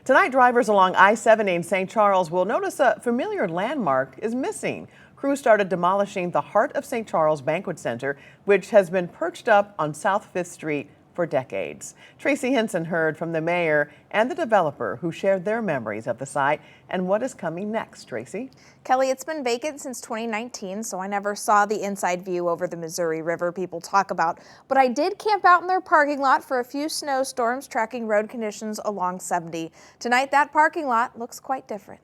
Tonight, drivers along I-70 in St. Charles will notice a familiar landmark is missing. Crews started demolishing the Heart of St. Charles Banquet Center, which has been perched up on South 5th Street for decades. Tracy Henson heard from the mayor and the developer who shared their memories of the site and what is coming next. Tracy? Kelly, it's been vacant since 2019, so I never saw the inside view over the Missouri River people talk about, but I did camp out in their parking lot for a few snowstorms, tracking road conditions along 70. Tonight, that parking lot looks quite different.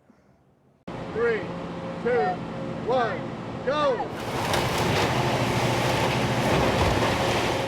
3, 2, 1, go!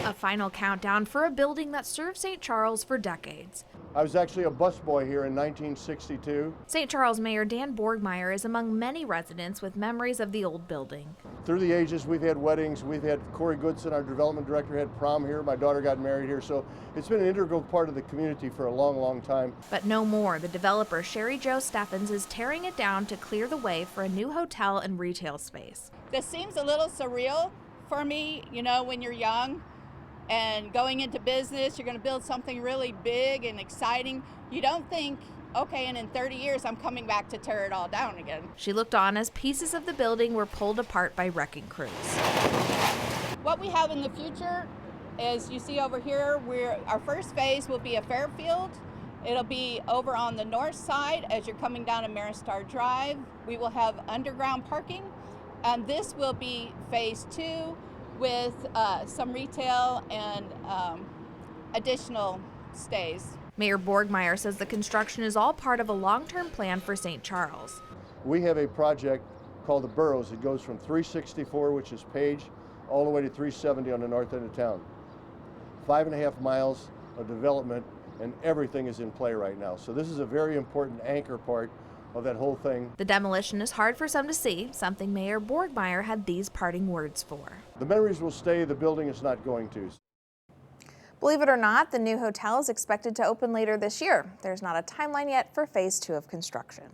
A final countdown for a building that served St. Charles for decades. I was actually a busboy here in 1962. St. Charles Mayor Dan Borgmeyer is among many residents with memories of the old building. Through the ages, we've had weddings. We've had Corey Goodson, our development director, had prom here. My daughter got married here. So it's been an integral part of the community for a long, long time. But no more. The developer, Sherry Jo Steffens, is tearing it down to clear the way for a new hotel and retail space. This seems a little surreal for me, you know, when you're young and going into business, you're going to build something really big and exciting. You don't think, okay, and in 30 years, I'm coming back to tear it all down again. She looked on as pieces of the building were pulled apart by wrecking crews. What we have in the future is, you see over here, our first phase will be a Fairfield. It'll be over on the north side as you're coming down to Maristar Drive. We will have underground parking, and this will be phase 2 with some retail and additional stays. Mayor Borgmeyer says the construction is all part of a long-term plan for St. Charles. We have a project called the Burrows. It goes from 364, which is Page, all the way to 370 on the north end of town. 5.5 miles of development, and everything is in play right now. So this is a very important anchor part of that whole thing. The demolition is hard for some to see, something Mayor Borgmeyer had these parting words for. The memories will stay, the building is not going to. Believe it or not, the new hotel is expected to open later this year. There's not a timeline yet for phase 2 of construction.